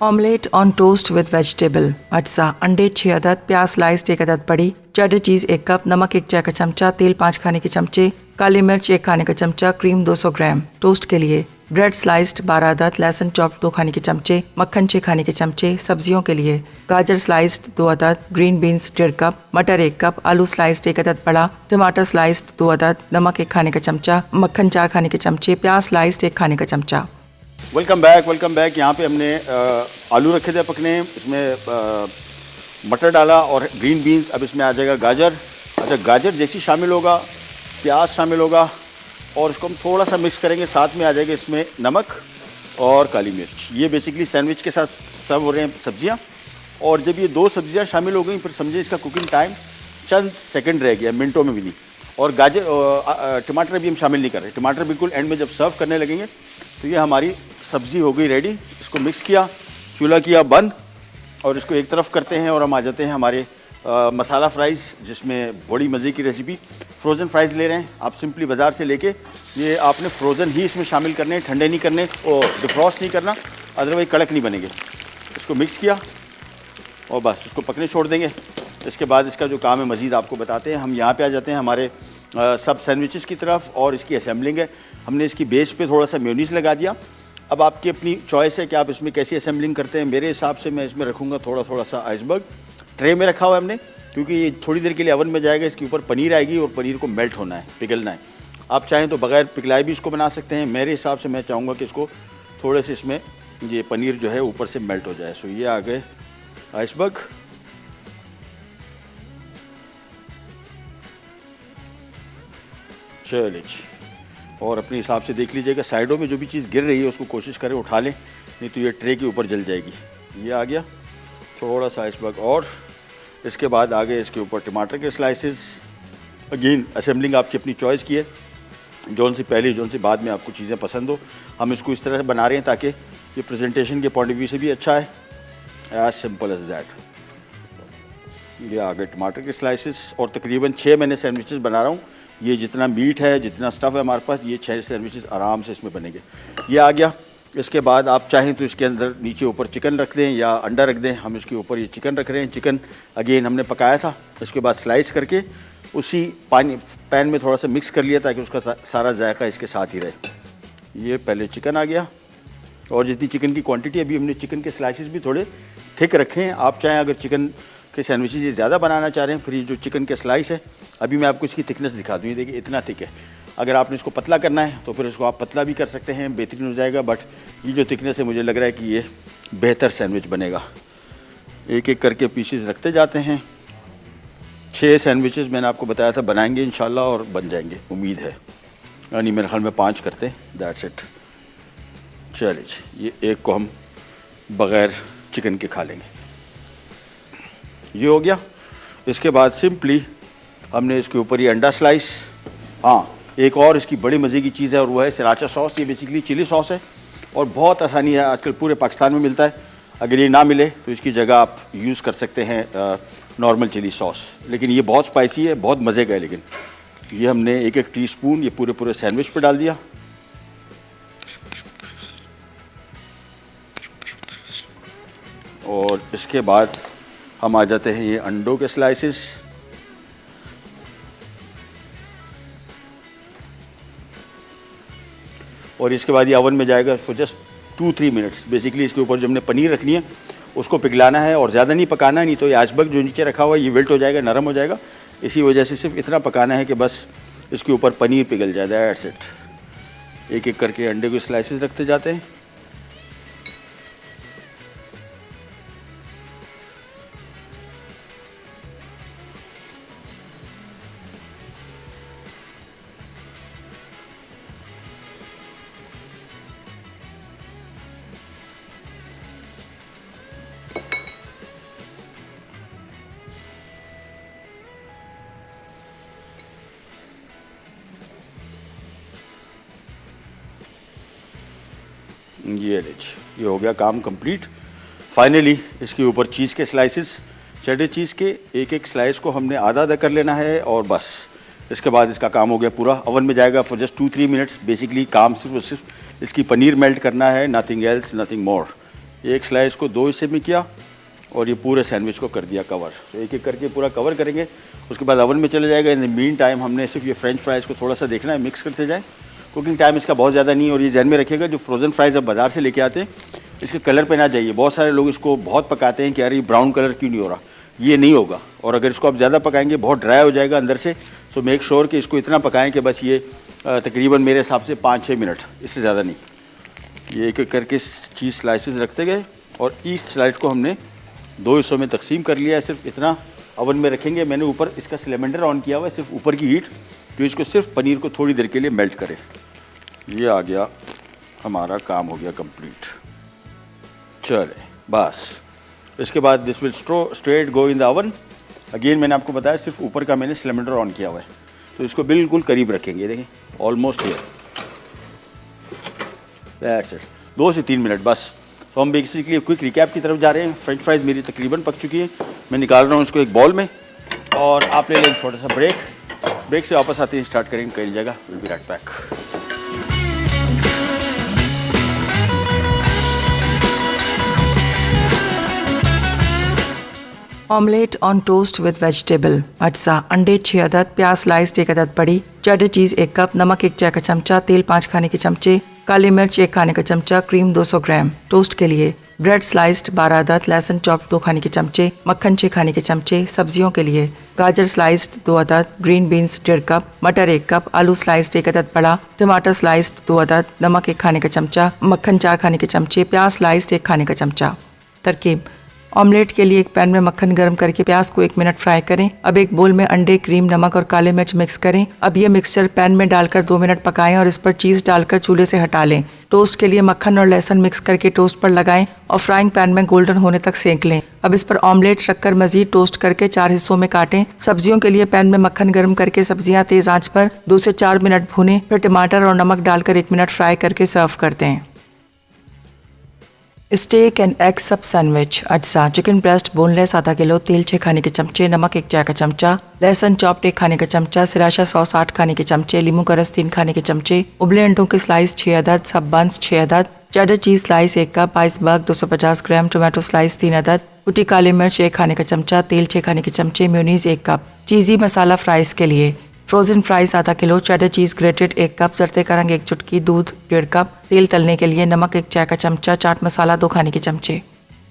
Omelette on toast with vegetable. अज्जा अंडे 6 अदद, प्याज स्लाइस्ड 1 अदद बड़ी, चेडर चीज़ 1 कप, नमक 1 चाय का चमचा, तेल 5 खाने के चमचे, काली मिर्च 1 खाने का चमचा, क्रीम 200 ग्राम। टोस्ट के लिए ब्रेड स्लाइस्ड 12 अदद, लहसुन चॉप 2 खाने के चमचे, मक्खन 6 खाने के चमचे। सब्जियों के लिए गाजर स्लाइस्ड 2 अदद, ग्रीन बीन्स 1.5 कप, मटर 1 कप, आलू स्लाइस्ड 1 अदद बड़ा, टमाटर स्लाइस्ड 2 अदद, नमक 1 खाने का चमचा, मक्खन 4 खाने के चमचे, प्याज स्लाइस्ड 1 खाने का चमचा। Welcome back. यहाँ पे हमने आलू रखे थे पकने, इसमें मटर डाला और ग्रीन बीन्स। अब इसमें आ जाएगा गाजर। अच्छा, गाजर जैसी शामिल होगा, प्याज शामिल होगा, और इसको हम थोड़ा सा मिक्स करेंगे। साथ में आ जाएगा इसमें नमक और काली मिर्च। ये बेसिकली सैंडविच के साथ सर्व हो रहे हैं सब्जियाँ। और जब ये 2 सब्जियाँ शामिल हो गई, फिर समझिए इसका कुकिंग टाइम चंद सेकंड रह गया, मिनटों में भी नहीं। और गाजर टमाटर भी हम शामिल नहीं कर रहे। टमाटर बिल्कुल एंड में जब सर्व करने लगेंगे। तो ये हमारी सब्ज़ी हो गई रेडी। इसको मिक्स किया, चूल्हा किया बंद, और इसको एक तरफ करते हैं, और हम आ जाते हैं हमारे मसाला फ्राइज़, जिसमें बड़ी मज़े की रेसिपी फ्रोज़न फ्राइज़ ले रहे हैं, आप सिंपली बाज़ार से लेके ये आपने फ्रोज़न ही इसमें शामिल करने हैं, ठंडे नहीं करने और डिफ्रॉस्ट नहीं करना, अदरवाइज कड़क नहीं बनेंगे। इसको मिक्स किया और बस उसको पकने छोड़ देंगे। इसके बाद इसका जो काम है मज़ीद आपको बताते हैं। हम यहाँ पे आ जाते हैं हमारे सब सैंडविचेस की तरफ और इसकी असेंबलिंग है। हमने इसकी बेस पे थोड़ा सा मेयोनीज़ लगा दिया। अब आपकी अपनी चॉइस है कि आप इसमें कैसी असेंबलिंग करते हैं। मेरे हिसाब से मैं इसमें रखूँगा थोड़ा सा आइसबर्ग। ट्रे में रखा हुआ है हमने, क्योंकि ये थोड़ी देर के लिए ओवन में जाएगा। इसके ऊपर पनीर आएगी और पनीर को मेल्ट होना है, पिघलना है। आप चाहें तो बग़ैर पिघलाए भी इसको बना सकते हैं। मेरे हिसाब से मैं चाहूँगा कि इसको थोड़े से इसमें ये पनीर जो है ऊपर से मेल्ट हो जाए। सो ये आ गए आइसबर्ग। चलिए जी, और अपने हिसाब से देख लीजिएगा, साइडों में जो भी चीज़ गिर रही है उसको कोशिश करें उठा लें, नहीं तो ये ट्रे के ऊपर जल जाएगी। ये आ गया थोड़ा सा आइसबर्ग। और इसके बाद आगे इसके ऊपर टमाटर के स्लाइसेस। अगेन असेंबलिंग आपकी अपनी चॉइस की है, जौन सी पहले जौन सी बाद में आपको चीज़ें पसंद हो। हम इसको इस तरह से बना रहे हैं ताकि ये प्रेजेंटेशन के पॉइंट ऑफ व्यू से भी अच्छा है। As simple as that. ये आ गए टमाटर के स्लाइसेस और तकरीबन 6 मैंने सैंडविचेस बना रहा हूँ। ये जितना मीट है, जितना स्टफ़ है हमारे पास, ये 6 सैंडविचेस आराम से इसमें बनेंगे। ये आ गया। इसके बाद आप चाहें तो इसके अंदर नीचे ऊपर चिकन रख दें या अंडा रख दें। हम इसके ऊपर ये चिकन रख रहे हैं। चिकन अगेन हमने पकाया था, इसके बाद स्लाइस करके उसी पैन में थोड़ा सा मिक्स कर लिया ताकि उसका सारा जायका इसके साथ ही रहे। ये पहले चिकन आ गया और जितनी चिकन की क्वांटिटी, अभी हमने चिकन के स्लाइसेस भी थोड़े थिक रखे हैं। आप चाहें अगर चिकन के सैंडविचेस ये ज़्यादा बनाना चाह रहे हैं, फिर ये जो चिकन के स्लाइस है, अभी मैं आपको इसकी थिकनेस दिखा दूँ। ये देखिए इतना थिक है। अगर आपने इसको पतला करना है तो फिर इसको आप पतला भी कर सकते हैं, बेहतरीन हो जाएगा। बट ये जो थिकनेस है मुझे लग रहा है कि ये बेहतर सैंडविच बनेगा। एक एक करके पीसेस रखते जाते हैं। 6 सैंडविचेस मैंने आपको बताया था बनाएंगे इंशाल्लाह, और बन जाएंगे उम्मीद है। यानी मेरे ख्याल में 5 करते हैं, दैट्स इट। चलिए जी, ये एक को हम बग़ैर चिकन के खा लेंगे। ये हो गया। इसके बाद सिंपली हमने इसके ऊपर ये अंडा स्लाइस। हाँ, एक और इसकी बड़ी मज़े की चीज़ है और वो है सराचा सॉस। ये बेसिकली चिली सॉस है और बहुत आसानी है, आजकल पूरे पाकिस्तान में मिलता है। अगर ये ना मिले तो इसकी जगह आप यूज़ कर सकते हैं नॉर्मल चिली सॉस, लेकिन ये बहुत स्पाइसी है, बहुत मज़े का है। लेकिन ये हमने 1-1 टीस्पून ये पूरे सैंडविच पे डाल दिया। और इसके बाद हम आ जाते हैं ये अंडों के स्लाइसेस। और इसके बाद ये ओवन में जाएगा फॉर जस्ट 2-3 मिनट्स। बेसिकली इसके ऊपर जो हमने पनीर रखनी है उसको पिघलाना है और ज़्यादा नहीं पकाना है, नहीं तो ये आइसबर्ग जो नीचे रखा हुआ है ये विल्ट हो जाएगा, नरम हो जाएगा। इसी वजह से सिर्फ इतना पकाना है कि बस इसके ऊपर पनीर पिघल जाए, दैट्स इट। एक एक करके अंडे के स्लाइसेस रखते जाते हैं। ये लीजिए, ये हो गया काम कंप्लीट। फाइनली इसके ऊपर चीज़ के स्लाइसेस, चेडर चीज़ के 1-1 स्लाइस को हमने आधा कर लेना है और बस इसके बाद इसका काम हो गया पूरा। ओवन में जाएगा फॉर जस्ट 2-3 मिनट्स। बेसिकली काम सिर्फ और सिर्फ इसकी पनीर मेल्ट करना है, नथिंग एल्स, नथिंग मोर। एक स्लाइस को 2 हिस्से में किया और ये पूरे सैंडविच को कर दिया कवर। तो एक एक करके पूरा कवर करेंगे, उसके बाद ओवन में चले जाएगा। इन द मीन टाइम हमने सिर्फ ये फ्रेंच फ्राइज़ को थोड़ा सा देखना है, मिक्स करते जाएँ। कुकिंग टाइम इसका बहुत ज़्यादा नहीं है। और ये ध्यान में रखिएगा, जो फ्रोज़न फ्राइज़ आप बाज़ार से लेके आते हैं इसके कलर पे ना जाइए। बहुत सारे लोग इसको बहुत पकाते हैं कि यार ये ब्राउन कलर क्यों नहीं हो रहा, ये नहीं होगा। और अगर इसको आप ज़्यादा पकाएंगे बहुत ड्राई हो जाएगा अंदर से। सो मेक श्योर कि इसको इतना पकाएं कि बस ये तकरीबन मेरे हिसाब से 5-6 मिनट, इससे ज़्यादा नहीं। ये एक एक करके चीज़ स्लाइसेस रखते गए और ईस्ट स्लाइड को हमने 2 हिस्सों में तकसीम कर लिया है। सिर्फ इतना ओवन में रखेंगे। मैंने ऊपर इसका सिलेंडर ऑन किया हुआ है, सिर्फ ऊपर की हीट, जो इसको सिर्फ पनीर को थोड़ी देर के लिए मेल्ट करे। ये आ गया, हमारा काम हो गया कंप्लीट। चले बस इसके बाद this will straight go in the oven. Again मैंने आपको बताया सिर्फ ऊपर का मैंने सिलेंडर ऑन किया हुआ है, तो इसको बिल्कुल करीब रखेंगे। देखें ऑलमोस्ट हियर, दैट्स इट। 2 से 3 मिनट बस। तो हम बेसिकली क्विक रिकैप की तरफ जा रहे हैं। फ्रेंच फ्राइज़ मेरी तकरीबन पक चुकी है, मैं निकाल रहा हूँ इसको एक बॉल में। और आप ले लें छोटा सा ब्रेक। ब्रेक से वापस आते हैं, स्टार्ट करेंगे कई जगह। Will be right back. Omelette on toast with vegetable. अज्जा अंडे 6 अदद, प्याज स्लाइस्ड 1 अदद बड़ी, चेडर चीज़ 1 कप, नमक 1 चाय का चमचा, तेल 5 खाने के चमचे, काली मिर्च 1 खाने का चमचा, क्रीम 200 ग्राम। टोस्ट के लिए ब्रेड स्लाइस्ड 12 अदद, लहसुन चॉप 2 खाने के चमचे, मक्खन 6 खाने के चमचे। सब्जियों के लिए गाजर स्लाइस्ड 2 अदद, ग्रीन बीन्स 1.5 कप, मटर 1 कप, आलू स्लाइस्ड 1 अदद बड़ा, टमाटर स्लाइस्ड 2 अदद, नमक 1 खाने का चमचा, मक्खन 4 खाने के चमचे, प्याज स्लाइस्ड 1 खाने का चमचा। तरकीब: ऑमलेट के लिए एक पैन में मक्खन गर्म करके प्याज को 1 मिनट फ्राई करें। अब एक बोल में अंडे, क्रीम, नमक और काले मिर्च मिक्स करें। अब ये मिक्सचर पैन में डालकर 2 मिनट पकाएं और इस पर चीज़ डालकर चूल्हे से हटा लें। टोस्ट के लिए मक्खन और लहसुन मिक्स करके टोस्ट पर लगाएं और फ्राइंग पैन में गोल्डन होने तक सेंक लें। अब इस पर ऑमलेट रखकर मजीद टोस्ट करके 4 हिस्सों में काटें। सब्जियों के लिए पैन में मक्खन गर्म करके सब्जियां तेज आंच पर 2 से 4 मिनट भूनें, फिर टमाटर और नमक डालकर 1 मिनट फ्राई करके सर्व कर दें। Stake and egg sub sandwich. अज्जा चिकन ब्रेस्ट बोनलेस आधा किलो, तेल 6 खाने के चमचे, नमक 1 चाय का चमचा, लहसुन चॉप्ड 1 खाने का चमचा, सिराशा सॉस 8 खाने के चमचे, लीमू का रस 3 खाने के चमचे, उबले अंडों के स्लाइस 6 अदद, सब बंस 6 अदद, cheddar cheese slice 1 cup, iceberg 250 ग्राम, टोमेटो स्लाइस 3 अदद, कुटी काली मिर्च 1 खाने का चमचा, तेल 6 खाने के चमचे, mayonnaise 1 cup. Cheesy masala fries के लिए फ्रोजन फ्राइज आधा kilo, cheddar cheese grated 1 cup, जरते का रंग 1 चुटकी, दूध 1.5 कप, तेल तलने के लिए नमक 1 चाय का चमचा, चाट मसाला 2 खाने के चमचे।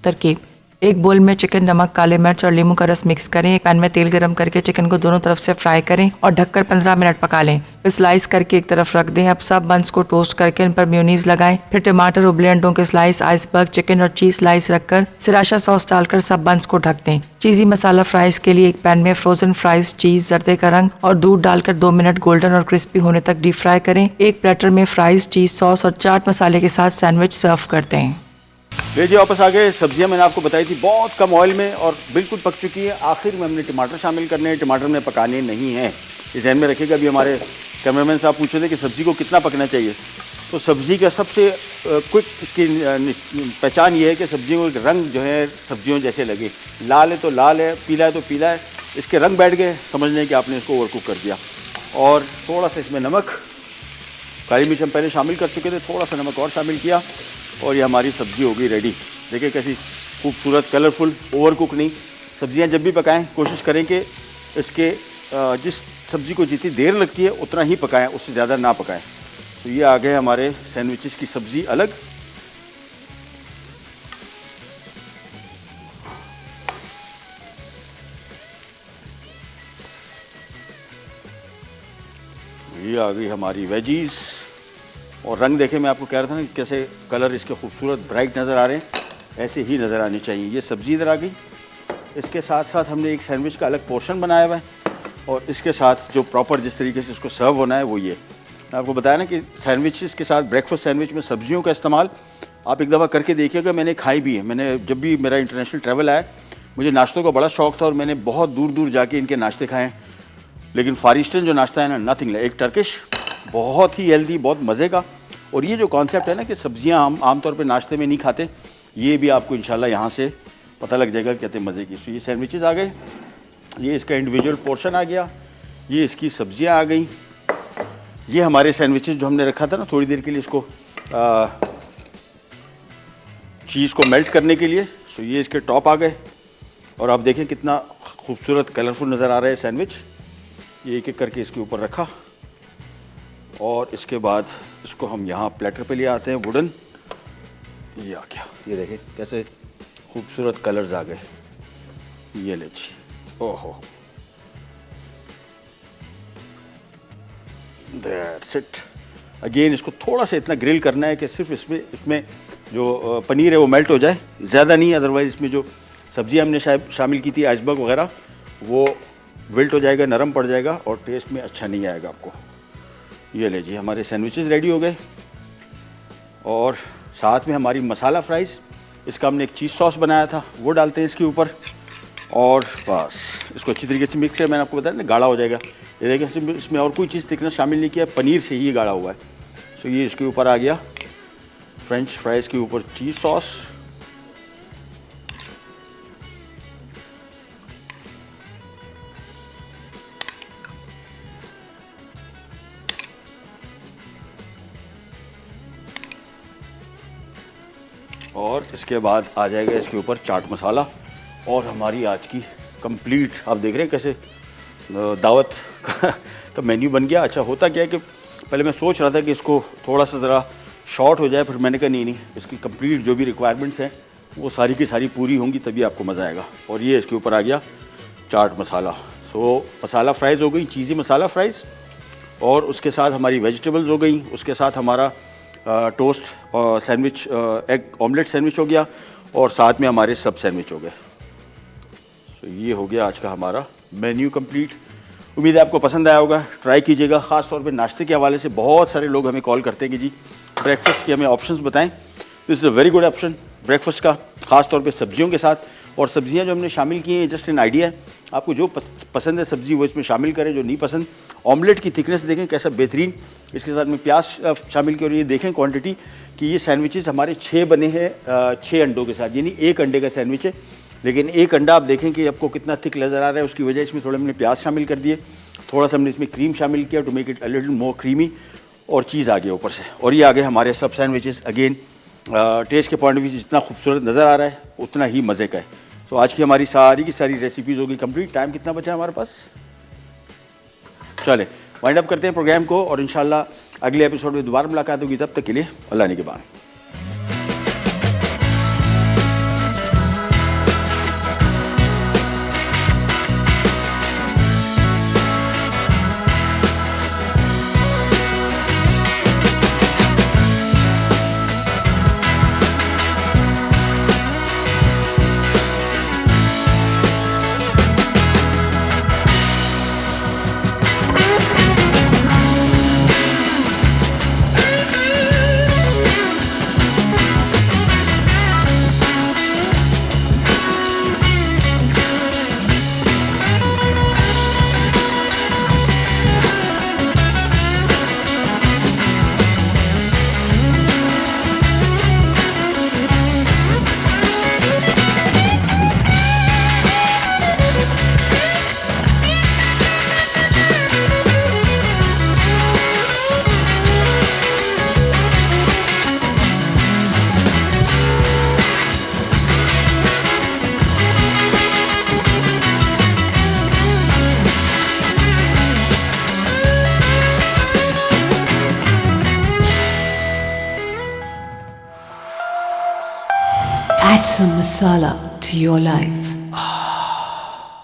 तरकीब: एक बोल में चिकन, नमक, काले मिर्च और लीमू का रस मिक्स करें। एक पैन में तेल गरम करके चिकन को दोनों तरफ से फ्राई करें और ढककर 15 मिनट पका लें। फिर स्लाइस करके एक तरफ रख दें। अब सब बंस को टोस्ट करके इन पर मेयोनीज लगाएं। फिर टमाटर, उबले अंडों के स्लाइस, आइसबर्ग, चिकन और चीज स्लाइस रखकर सिराशा सॉस डालकर सब बंस को ढक दें। चीज़ी मसाला फ्राइज के लिए एक पैन में फ्रोजन फ्राइज, चीज, जर्दे का रंग और दूध डालकर 2 मिनट गोल्डन और क्रिस्पी होने तक डीप फ्राई करें। एक प्लेटर में फ्राइज, चीज सॉस और चाट मसाले के साथ सैंडविच सर्व कर दें। लीजिए वापस आ गए। सब्जियां मैंने आपको बताई थी बहुत कम ऑयल में और बिल्कुल पक चुकी है। आखिर में हमने टमाटर शामिल करने हैं। टमाटर में पकाने नहीं हैं, ये ध्यान में रखिएगा। अभी हमारे कैमरामैन साहब पूछ रहे थे कि सब्जी को कितना पकना चाहिए। तो सब्जी का सबसे क्विक इसकी पहचान ये है कि सब्जियों का रंग जो है सब्जियों जैसे लगे। लाल है तो लाल है, पीला है तो पीला है। इसके रंग बैठ गए, समझ लें कि आपने इसको ओवर कुक कर दिया। और थोड़ा सा इसमें नमक, काली मिर्च हम पहले शामिल कर चुके थे, थोड़ा सा नमक और शामिल किया और ये हमारी सब्ज़ी हो गई रेडी। देखिए कैसी खूबसूरत, कलरफुल, ओवर कुक नहीं। सब्जियां जब भी पकाएं कोशिश करें कि इसके जिस सब्ज़ी को जितनी देर लगती है उतना ही पकाएं, उससे ज़्यादा ना पकाएं। तो ये आ गए हमारे सैंडविचेस की सब्ज़ी अलग। ये आ गई हमारी वेजीज और रंग देखें, मैं आपको कह रहा था ना कैसे कलर इसके खूबसूरत ब्राइट नज़र आ रहे हैं, ऐसे ही नज़र आने चाहिए। ये सब्ज़ी इधर आ गई। इसके साथ साथ हमने एक सैंडविच का अलग पोर्शन बनाया हुआ है और इसके साथ जो प्रॉपर जिस तरीके से इसको सर्व होना है वो ये। मैं आपको बताया ना कि सैंडविचेस के साथ ब्रेकफास्ट सैंडविच में सब्जियों का इस्तेमाल आप एक दफ़ा करके देखिएगा। मैंने खाई भी है। मैंने जब भी मेरा इंटरनेशनल ट्रैवल आया, मुझे नाश्तों का बड़ा शौक़ था और मैंने बहुत दूर दूर जाके इनके नाश्ते खाए। लेकिन फार ईस्टर्न जो नाश्ता है ना, नथिंग लाइक। एक टर्किश, बहुत ही हेल्दी, बहुत मज़े का। और ये जो कॉन्सेप्ट है ना कि सब्जियां हम आमतौर पे नाश्ते में नहीं खाते, ये भी आपको इंशाल्लाह यहाँ से पता लग जाएगा कहते मज़े की। तो ये सैंडविचेस आ गए, ये इसका इंडिविजुअल पोर्शन आ गया, ये इसकी सब्जियां आ गई। ये हमारे सैंडविचेस जो हमने रखा था ना थोड़ी देर के लिए इसको चीज़ को मेल्ट करने के लिए। सो ये इसके टॉप आ गए और आप देखें कितना खूबसूरत कलरफुल नज़र आ रहा है सैंडविच। ये एक एक करके इसके ऊपर रखा और इसके बाद इसको हम यहाँ प्लेटर पे ले आते हैं वुडन। ये आ गया, ये देखें कैसे खूबसूरत कलर्स आ गए। ये ले जी, ओहो, दैट्स इट। अगेन इसको थोड़ा सा इतना ग्रिल करना है कि सिर्फ इसमें जो पनीर है वो मेल्ट हो जाए, ज़्यादा नहीं। अदरवाइज़ इसमें जो सब्ज़ी हमने शामिल की थी, आइसबर्ग वगैरह, वो विल्ट हो जाएगा, नरम पड़ जाएगा और टेस्ट में अच्छा नहीं आएगा आपको। ये ले जी, हमारे सैंडविचेस रेडी हो गए और साथ में हमारी मसाला फ्राइज़, इसका हमने एक चीज़ सॉस बनाया था, वो डालते हैं इसके ऊपर और बस इसको अच्छी तरीके से मिक्स है। मैंने आपको बताया ना गाढ़ा हो जाएगा। ये देखिए इसमें और कोई चीज़ थिकनेस शामिल नहीं किया, पनीर से ही गाढ़ा हुआ है। सो ये इसके ऊपर आ गया, फ्रेंच फ्राइज़ के ऊपर चीज़ सॉस। इसके बाद आ जाएगा इसके ऊपर चाट मसाला और हमारी आज की कंप्लीट, आप देख रहे हैं कैसे दावत का मेन्यू बन गया। अच्छा होता क्या है कि पहले मैं सोच रहा था कि इसको थोड़ा सा ज़रा शॉर्ट हो जाए, फिर मैंने कहा नहीं इसकी कंप्लीट जो भी रिक्वायरमेंट्स हैं वो सारी की सारी पूरी होंगी तभी आपको मज़ा आएगा। और ये इसके ऊपर आ गया चाट मसाला। सो मसाला फ्राइज़ हो गई, चीज़ी मसाला फ्राइज़, और उसके साथ हमारी वेजिटेबल्स हो गई, उसके साथ हमारा toast sandwich, egg omelette sandwich हो गया, और साथ में हमारे सब सैंडविच हो गए। सो ये हो गया आज का हमारा मेन्यू कंप्लीट। उम्मीद है आपको पसंद आया होगा, ट्राई कीजिएगा। ख़ास तौर पे नाश्ते के हवाले से बहुत सारे लोग हमें कॉल करते हैं कि जी ब्रेकफास्ट के हमें ऑप्शंस बताएं। This is a very good option breakfast का, ख़ास तौर पे सब्जियों के साथ। और सब्जियां जो हमने शामिल की हैं जस्ट एन आइडिया है, आपको जो पसंद है सब्ज़ी वो इसमें शामिल करें, जो नहीं पसंद। ऑमलेट की थिकनेस देखें कैसा बेहतरीन, इसके साथ में प्याज शामिल की, और ये देखें क्वांटिटी कि ये सैंडविचेस हमारे 6 बने हैं 6 अंडों के साथ, यानी 1 अंडे का सैंडविच है। लेकिन 1 अंडा आप देखें कि आपको कितना थिक नज़र आ रहा है, उसकी वजह इसमें थोड़ा हमने प्याज शामिल कर दिए, थोड़ा सा हमने इसमें क्रीम शामिल किया to make it a little more creamy, और चीज़ आ गया ऊपर से। और ये आ गए हमारे सब सैंडविचेस। अगेन टेस्ट के पॉइंट ऑफ व्यू जितना खूबसूरत नज़र आ रहा है उतना ही मज़े का है। तो आज की हमारी सारी की सारी रेसिपीज़ होगी कंप्लीट। टाइम कितना बचा है हमारे पास? चलें वाइंड अप करते हैं प्रोग्राम को, और इंशाल्लाह अगले एपिसोड में दोबारा मुलाकात होगी। तब तक के लिए अल्लाह ने के बाद। Add some masala to your life.